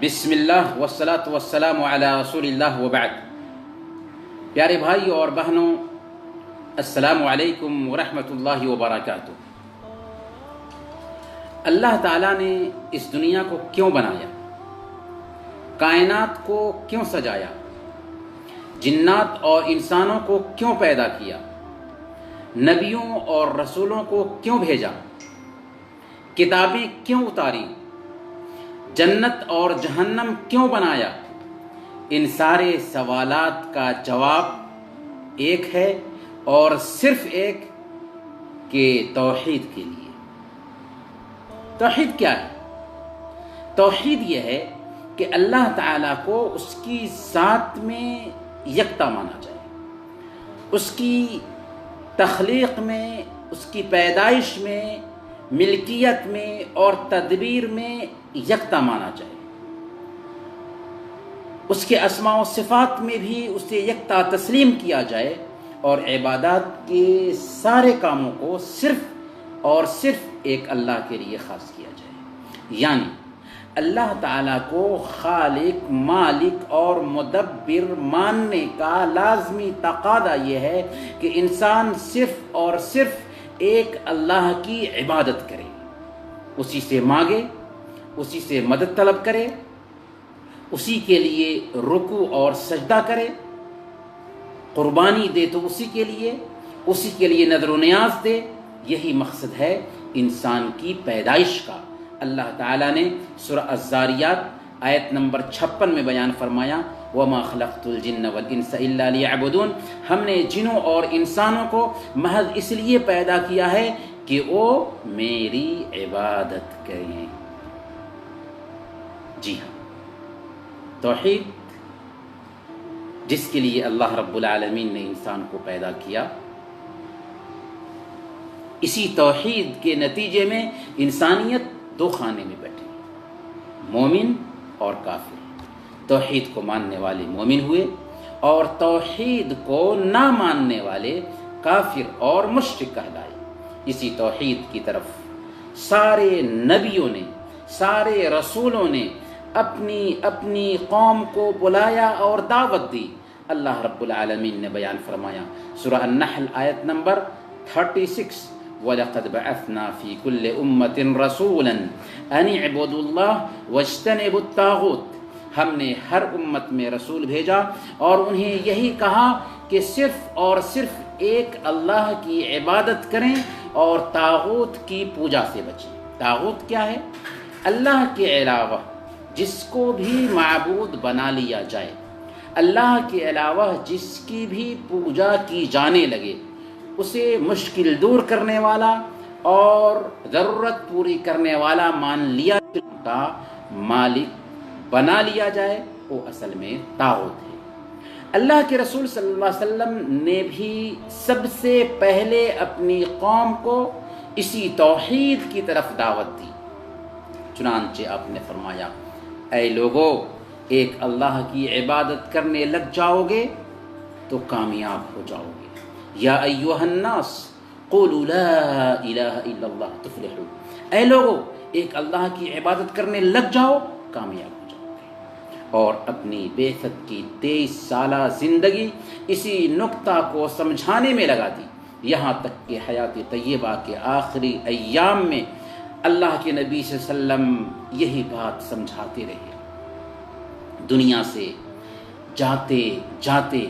بسم اللہ والصلاۃ والسلام علی رسول اللہ وبعد۔ پیارے بھائی اور بہنوں، السلام علیکم ورحمۃ اللہ وبرکاتہ۔ اللہ تعالیٰ نے اس دنیا کو کیوں بنایا؟ کائنات کو کیوں سجایا؟ جنات اور انسانوں کو کیوں پیدا کیا؟ نبیوں اور رسولوں کو کیوں بھیجا؟ کتابیں کیوں اتاری؟ جنت اور جہنم کیوں بنایا؟ ان سارے سوالات کا جواب ایک ہے اور صرف ایک، کہ توحید کے لیے۔ توحید کیا ہے؟ توحید یہ ہے کہ اللہ تعالیٰ کو اس کی ذات میں یکتا مانا جائے، اس کی تخلیق میں، اس کی پیدائش میں، ملکیت میں اور تدبیر میں یکتا مانا جائے، اس کے اسماء و صفات میں بھی اسے یکتا تسلیم کیا جائے، اور عبادات کے سارے کاموں کو صرف اور صرف ایک اللہ کے لیے خاص کیا جائے۔ یعنی اللہ تعالیٰ کو خالق، مالک اور مدبر ماننے کا لازمی تقاضا یہ ہے کہ انسان صرف اور صرف ایک اللہ کی عبادت کرے، اسی سے مانگے، اسی سے مدد طلب کرے، اسی کے لیے رکوع اور سجدہ کرے، قربانی دے تو اسی کے لیے نذر و نیاز دے۔ یہی مقصد ہے انسان کی پیدائش کا۔ اللہ تعالیٰ نے سورہ الذاریات آیت نمبر 56 میں بیان فرمایا، وَمَا خَلَقْتُ الْجِنَّ وَالْإِنسَ إِلَّا لِيَعْبُدُونَ۔ ہم نے جنوں اور انسانوں کو محض اس لیے پیدا کیا ہے کہ وہ میری عبادت کریں۔ جی ہاں، توحید جس کے لیے اللہ رب العالمین نے انسان کو پیدا کیا، اسی توحید کے نتیجے میں انسانیت دو خانے میں بیٹھی، مومن اور کافر۔ توحید کو ماننے والے مومن ہوئے اور توحید کو نہ ماننے والے کافر اور مشرک کہلائے۔ اسی توحید کی طرف سارے نبیوں نے، سارے رسولوں نے اپنی اپنی قوم کو بلایا اور دعوت دی۔ اللہ رب العالمین نے بیان فرمایا سورہ النحل آیت نمبر 36، وَلَقَدْ بَعَثْنَا فِي كُلِّ أُمَّةٍ رَسُولًا أَنِ اعْبُدُوا اللَّهَ وَاجْتَنِبُوا الطَّاغُوتَ۔ ہم نے ہر امت میں رسول بھیجا اور انہیں یہی کہا کہ صرف اور صرف ایک اللہ کی عبادت کریں اور طاغوت کی پوجا سے بچیں۔ طاغوت کیا ہے؟ اللہ کے علاوہ جس کو بھی معبود بنا لیا جائے، اللہ کے علاوہ جس کی بھی پوجا کی جانے لگے، اسے مشکل دور کرنے والا اور ضرورت پوری کرنے والا مان لیا کا مالک بنا لیا جائے، وہ اصل میں طاغوت ہے۔ اللہ کے رسول صلی اللہ علیہ وسلم نے بھی سب سے پہلے اپنی قوم کو اسی توحید کی طرف دعوت دی۔ چنانچہ آپ نے فرمایا، اے لوگو، ایک اللہ کی عبادت کرنے لگ جاؤ گے تو کامیاب ہو جاؤ گے۔ یا ایھا الناس قولوا لا الہ الا اللہ تفلحوا۔ اے لوگو، ایک اللہ کی عبادت کرنے لگ جاؤ، کامیاب ہو جاؤ گے۔ اور اپنی بعثت کی 23 سالہ زندگی اسی نقطہ کو سمجھانے میں لگا دی، یہاں تک کہ حیات طیبہ کے آخری ایام میں اللہ کے نبی صلی اللہ علیہ وسلم یہی بات سمجھاتے رہے۔ دنیا سے جاتے جاتے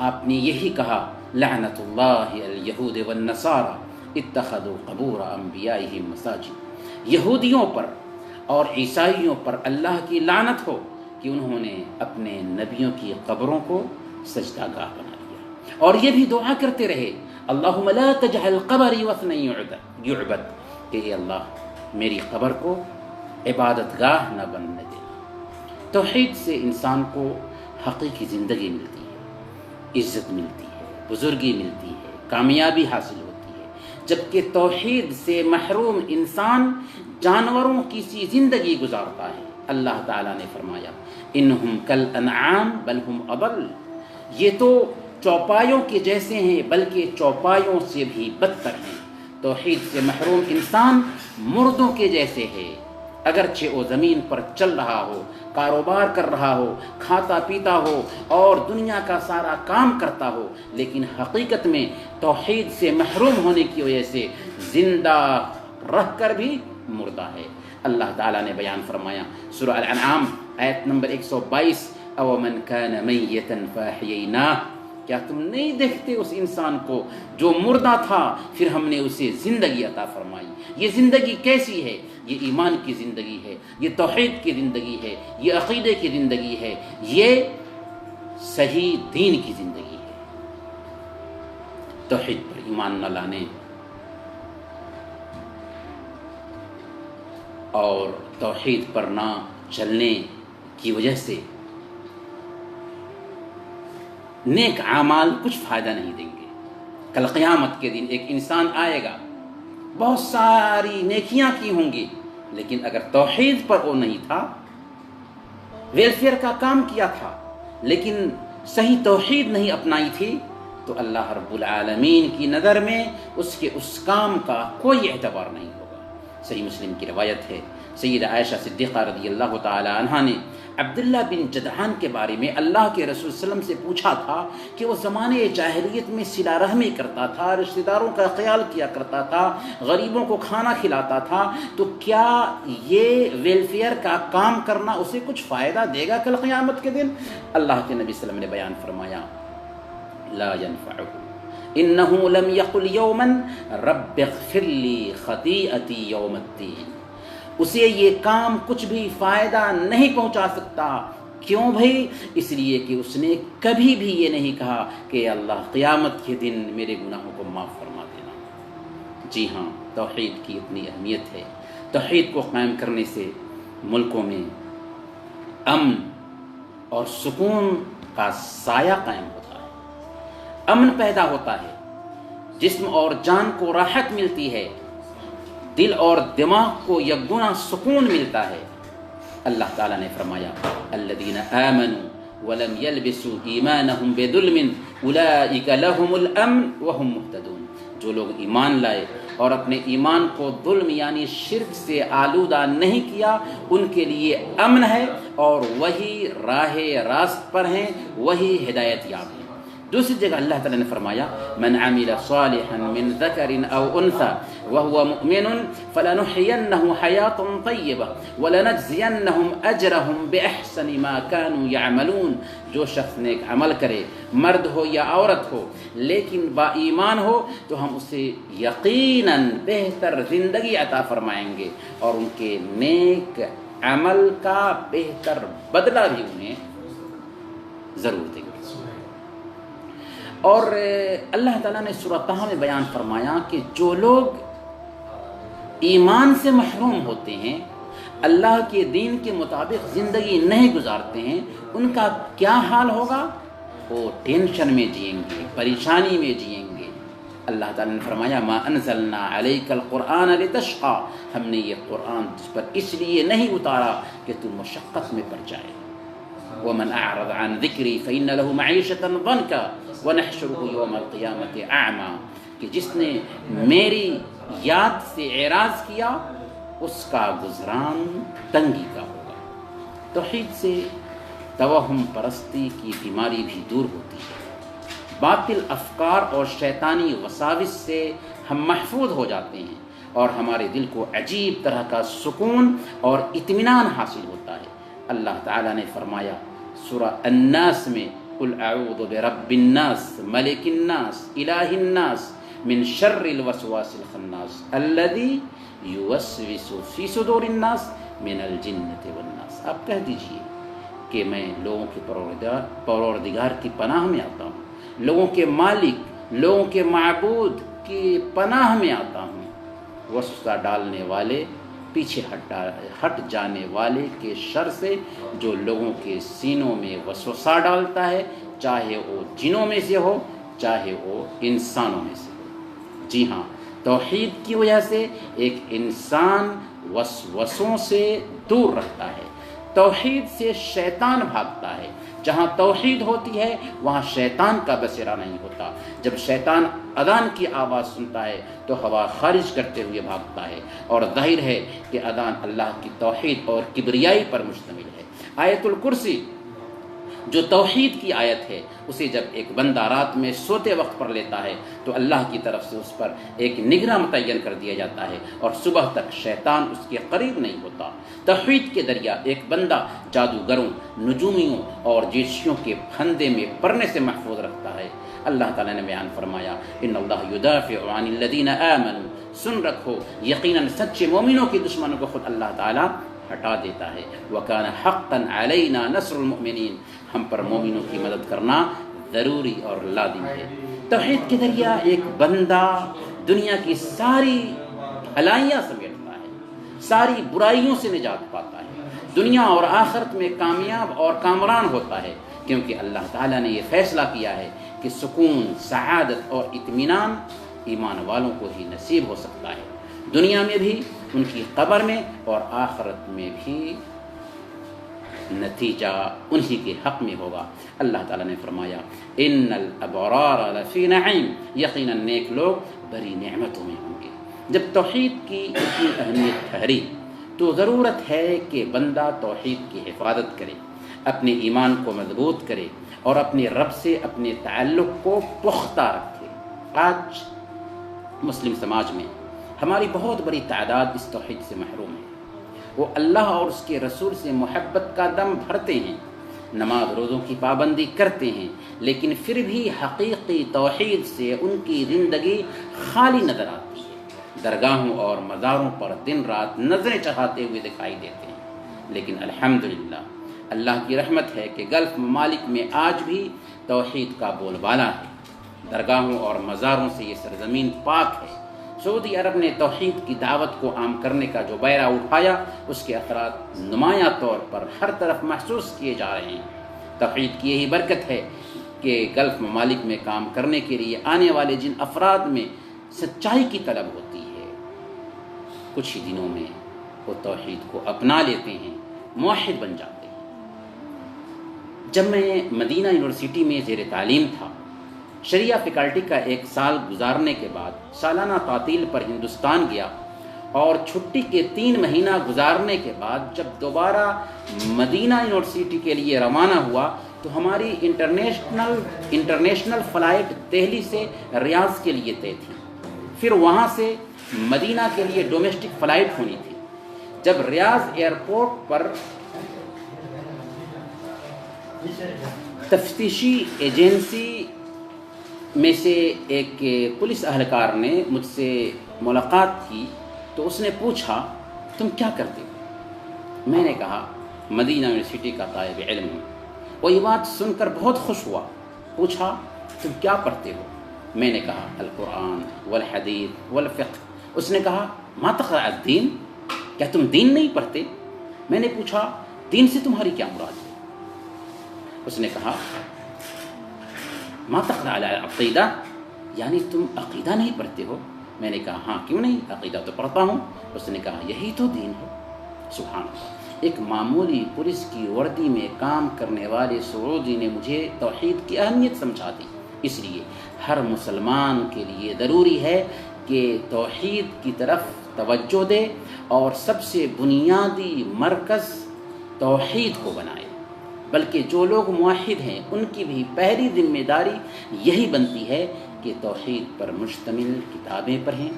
آپ نے یہی کہا، لعنت اللہ علی الیہود والنصارى اتخذوا قبور انبیائہم مساجد۔ یہودیوں پر اور عیسائیوں پر اللہ کی لعنت ہو کہ انہوں نے اپنے نبیوں کی قبروں کو سجدہ گاہ بنا لیا، اور یہ بھی دعا کرتے رہے، اللہم لا تجعل قبری وثنا یعبد، کہ اے اللہ میری قبر کو عبادت گاہ نہ بننے دینا۔ توحید سے انسان کو حقیقی زندگی ملتی ہے، عزت ملتی ہے، بزرگی ملتی ہے، کامیابی حاصل ہوتی ہے، جبکہ توحید سے محروم انسان جانوروں کی سی زندگی گزارتا ہے۔ اللہ تعالیٰ نے فرمایا، انہم کالانعام بل ہم اضل۔ یہ تو چوپایوں کے جیسے ہیں بلکہ چوپایوں سے بھی بدتر ہیں۔ توحید سے محروم انسان مردوں کے جیسے ہے، اگرچہ وہ زمین پر چل رہا ہو، کاروبار کر رہا ہو، کھاتا پیتا ہو اور دنیا کا سارا کام کرتا ہو، لیکن حقیقت میں توحید سے محروم ہونے کی وجہ سے زندہ رہ کر بھی مردہ ہے۔ اللہ تعالیٰ نے بیان فرمایا سورہ الانعام آیت نمبر 122، اومن کان میتا فاحییناہ، کیا تم نہیں دیکھتے اس انسان کو جو مردہ تھا پھر ہم نے اسے زندگی عطا فرمائی۔ یہ زندگی کیسی ہے؟ یہ ایمان کی زندگی ہے، یہ توحید کی زندگی ہے، یہ عقیدے کی زندگی ہے، یہ صحیح دین کی زندگی ہے۔ توحید پر ایمان نہ لانے اور توحید پر نہ چلنے کی وجہ سے نیک اعمال کچھ فائدہ نہیں دیں گے۔ کل قیامت کے دن ایک انسان آئے گا، بہت ساری نیکیاں کی ہوں گی، لیکن اگر توحید پر وہ نہیں تھا، ویلفیئر کا کام کیا تھا لیکن صحیح توحید نہیں اپنائی تھی، تو اللہ رب العالمین کی نظر میں اس کے اس کام کا کوئی اعتبار نہیں ہوگا۔ صحیح مسلم کی روایت ہے، سیدہ عائشہ صدیقہ رضی اللہ تعالی عنہا نے عبداللہ بن جدعان کے بارے میں اللہ کے رسول صلی اللہ علیہ وسلم سے پوچھا تھا کہ وہ زمانے جاہلیت میں صلہ رحمی کرتا تھا، رشتہ داروں کا خیال کیا کرتا تھا، غریبوں کو کھانا کھلاتا تھا، تو کیا یہ ویلفیئر کا کام کرنا اسے کچھ فائدہ دے گا کل قیامت کے دن؟ اللہ کے نبی صلی اللہ علیہ وسلم نے بیان فرمایا لا ينفعه انه لم يقل يوما رب اغفر لي خطيئتي يوم الدين، اسے یہ کام کچھ بھی فائدہ نہیں پہنچا سکتا۔ کیوں بھائی؟ اس لیے کہ اس نے کبھی بھی یہ نہیں کہا کہ اللہ قیامت کے دن میرے گناہوں کو معاف فرما دینا۔ جی ہاں، توحید کی اتنی اہمیت ہے۔ توحید کو قائم کرنے سے ملکوں میں امن اور سکون کا سایہ قائم ہوتا ہے، امن پیدا ہوتا ہے، جسم اور جان کو راحت ملتی ہے، دل اور دماغ کو یکگنا سکون ملتا ہے۔ اللہ تعالیٰ نے فرمایا الذین آمنوا ولم يلبسوا ایمانہم بظلم اولئک لہم الامن وہم مہتدون، جو لوگ ایمان لائے اور اپنے ایمان کو ظلم یعنی شرک سے آلودہ نہیں کیا، ان کے لیے امن ہے اور وہی راہ راست پر ہیں، وہی ہدایت یاب ہیں۔ دوسری جگہ اللہ تعالیٰ نے فرمایا من عمل صالحا من ذکر او انثى وهو مؤمن فلنحيينه حياة طیبہ ولنجزینهم اجرهم باحسن ما كانوا يعملون، جو شخص نیک عمل کرے، مرد ہو یا عورت ہو لیکن با ایمان ہو، تو ہم اسے یقیناً بہتر زندگی عطا فرمائیں گے اور ان کے نیک عمل کا بہتر بدلہ بھی انہیں ضرور دیں گے۔ اور اللہ تعالیٰ نے سورہ طہ میں بیان فرمایا کہ جو لوگ ایمان سے محروم ہوتے ہیں، اللہ کے دین کے مطابق زندگی نہیں گزارتے ہیں، ان کا کیا حال ہوگا؟ وہ ٹینشن میں جئیں گے، پریشانی میں جئیں گے۔ اللہ تعالیٰ نے فرمایا ما انزلنا علیک القرآن لتشقى، ہم نے یہ قرآن تجھ پر اس لیے نہیں اتارا کہ تو مشقت میں پڑ جائے۔ ومن اعرض عن ذکری فإن له معیشة ضنکا ونحشره یوم القیامت اعما، کہ جس نے میری یاد سے اعراض کیا اس کا گزران تنگی کا ہوگا۔ توحید سے توہم پرستی کی بیماری بھی دور ہوتی ہے، باطل افکار اور شیطانی وساوس سے ہم محفوظ ہو جاتے ہیں اور ہمارے دل کو عجیب طرح کا سکون اور اطمینان حاصل ہوتا ہے۔ اللہ تعالیٰ نے فرمایا سورہ الناس میں قل اعوذ برب الناس ملک الناس الہ الناس من شر الوسواس الخناس الذی یوسوس فی صدور الناس من الجنۃ والناس۔ آپ کہہ دیجئے کہ میں لوگوں کے پروردگار کی پناہ میں آتا ہوں، لوگوں کے مالک، لوگوں کے معبود کی پناہ میں آتا ہوں، وسوسہ ڈالنے والے، پیچھے ہٹ جانے والے کے شر سے، جو لوگوں کے سینوں میں وسوسہ ڈالتا ہے، چاہے وہ جنوں میں سے ہو چاہے وہ انسانوں میں سے ہو۔ جی ہاں، توحید کی وجہ سے ایک انسان وسوسوں سے دور رہتا ہے، توحید سے شیطان بھاگتا ہے، جہاں توحید ہوتی ہے وہاں شیطان کا بسیرا نہیں ہوتا۔ جب شیطان اذان کی آواز سنتا ہے تو ہوا خارج کرتے ہوئے بھاگتا ہے، اور ظاہر ہے کہ اذان اللہ کی توحید اور کبریائی پر مشتمل ہے۔ آیت الکرسی جو توحید کی آیت ہے، اسے جب ایک بندہ رات میں سوتے وقت پڑھ لیتا ہے تو اللہ کی طرف سے اس پر ایک نگراں متعین کر دیا جاتا ہے اور صبح تک شیطان اس کے قریب نہیں ہوتا۔ توحید کے ذریعہ ایک بندہ جادوگروں، نجومیوں اور جوتشیوں کے پھندے میں پڑنے سے محفوظ رکھتا ہے۔ اللہ تعالیٰ نے بیان فرمایا ان اللہ یدافع عن الذین آمنوا، سن رکھو یقیناً سچے مومنوں کے دشمنوں کو خود اللہ تعالیٰ ہٹا دیتا ہے۔ وَكَانَ حَقًّا عَلَيْنَا نَصْرُ الْمُؤْمِنِينَ، ہم پر مومنوں کی مدد کرنا ضروری اور لازم ہے۔ توحید کے ذریعہ ایک بندہ دنیا کی ساری بھلائیاں سمیٹتا ہے، ساری برائیوں سے نجات پاتا ہے، دنیا اور آخرت میں کامیاب اور کامران ہوتا ہے، کیونکہ اللہ تعالیٰ نے یہ فیصلہ کیا ہے کہ سکون، سعادت اور اطمینان ایمان والوں کو ہی نصیب ہو سکتا ہے، دنیا میں بھی، ان کی قبر میں، اور آخرت میں بھی نتیجہ انہی کے حق میں ہوگا۔ اللہ تعالیٰ نے فرمایا ان الابرار لفی نعیم، یقیناً نیک لوگ بڑی نعمتوں میں ہوں گے۔ جب توحید کی اتنی اہمیت ٹھہری تو ضرورت ہے کہ بندہ توحید کی حفاظت کرے، اپنے ایمان کو مضبوط کرے اور اپنے رب سے اپنے تعلق کو پختہ رکھے۔ آج مسلم سماج میں ہماری بہت بڑی تعداد اس توحید سے محروم ہے۔ وہ اللہ اور اس کے رسول سے محبت کا دم بھرتے ہیں، نماز روزوں کی پابندی کرتے ہیں، لیکن پھر بھی حقیقی توحید سے ان کی زندگی خالی نظر آتی ہے، درگاہوں اور مزاروں پر دن رات نظریں چڑھاتے ہوئے دکھائی دیتے ہیں۔ لیکن الحمدللہ اللہ کی رحمت ہے کہ گلف ممالک میں آج بھی توحید کا بول بالا ہے، درگاہوں اور مزاروں سے یہ سرزمین پاک ہے۔ سعودی عرب نے توحید کی دعوت کو عام کرنے کا جو بیرہ اٹھایا، اس کے اثرات نمایاں طور پر ہر طرف محسوس کیے جا رہے ہیں۔ توحید کی یہی برکت ہے کہ گلف ممالک میں کام کرنے کے لیے آنے والے جن افراد میں سچائی کی طلب ہوتی ہے، کچھ ہی دنوں میں وہ توحید کو اپنا لیتے ہیں، موحد بن جاتے ہیں۔ جب میں مدینہ یونیورسٹی میں زیر تعلیم تھا، شریعہ فیکلٹی کا ایک سال گزارنے کے بعد سالانہ تعطیل پر ہندوستان گیا، اور چھٹی کے 3 مہینہ گزارنے کے بعد جب دوبارہ مدینہ یونیورسٹی کے لیے روانہ ہوا تو ہماری انٹرنیشنل فلائٹ دہلی سے ریاض کے لیے طے تھی، پھر وہاں سے مدینہ کے لیے ڈومیسٹک فلائٹ ہونی تھی۔ جب ریاض ایئرپورٹ پر تفتیشی ایجنسی میں سے ایک پولیس اہلکار نے مجھ سے ملاقات کی تو اس نے پوچھا تم کیا کرتے ہو؟ میں نے کہا مدینہ یونیورسٹی کا طالب علم ہوں۔ وہ یہ بات سن کر بہت خوش ہوا، پوچھا تم کیا پڑھتے ہو؟ میں نے کہا القرآن والحدیث والفقہ۔ اس نے کہا ما تقرأ الدین، کیا تم دین نہیں پڑھتے؟ میں نے پوچھا دین سے تمہاری کیا مراد ہے؟ اس نے کہا ما تقرأ العقیدہ، یعنی تم عقیدہ نہیں پڑھتے ہو؟ میں نے کہا ہاں کیوں نہیں، عقیدہ تو پڑھتا ہوں۔ اس نے کہا یہی تو دین ہے۔ سبحان اللہ، ایک معمولی پولیس کی وردی میں کام کرنے والے سعودی نے مجھے توحید کی اہمیت سمجھا دی۔ اس لیے ہر مسلمان کے لیے ضروری ہے کہ توحید کی طرف توجہ دے اور سب سے بنیادی مرکز توحید کو بنائے، بلکہ جو لوگ موحد ہیں ان کی بھی پہلی ذمہ داری یہی بنتی ہے کہ توحید پر مشتمل کتابیں پڑھیں،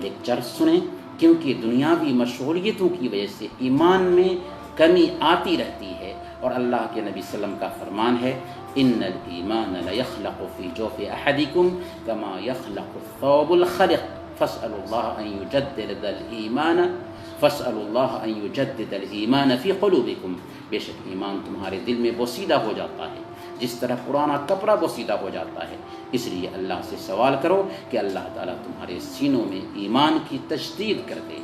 لیکچر سنیں، کیونکہ دنیاوی مشغولیتوں کی وجہ سے ایمان میں کمی آتی رہتی ہے، اور اللہ کے نبی صلی اللہ علیہ وسلم کا فرمان ہے ان الایمان لیخلق فی جوف احدکم کما یخلق الثوب الخلق فاسألوا اللہ ان یجدد الایمان فی قلوبکم، بے شک ایمان تمہارے دل میں بوسیدہ ہو جاتا ہے جس طرح پرانا کپڑا بوسیدہ ہو جاتا ہے۔ اس لیے اللہ سے سوال کرو کہ اللہ تعالیٰ تمہارے سینوں میں ایمان کی تجدید کر دے،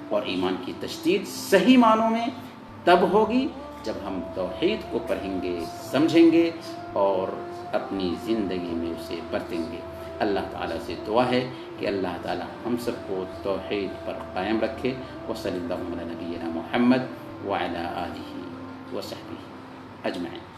اور ایمان کی تجدید صحیح معنوں میں تب ہوگی جب ہم توحید کو پڑھیں گے، سمجھیں گے اور اپنی زندگی میں اسے برتیں گے۔ اللہ تعالیٰ سے دعا ہے کہ اللہ تعالیٰ ہم سب کو توحید پر قائم رکھے۔ وصلی اللہ علی نبینا محمد وعلى آلہ وصحبہ اجمعین.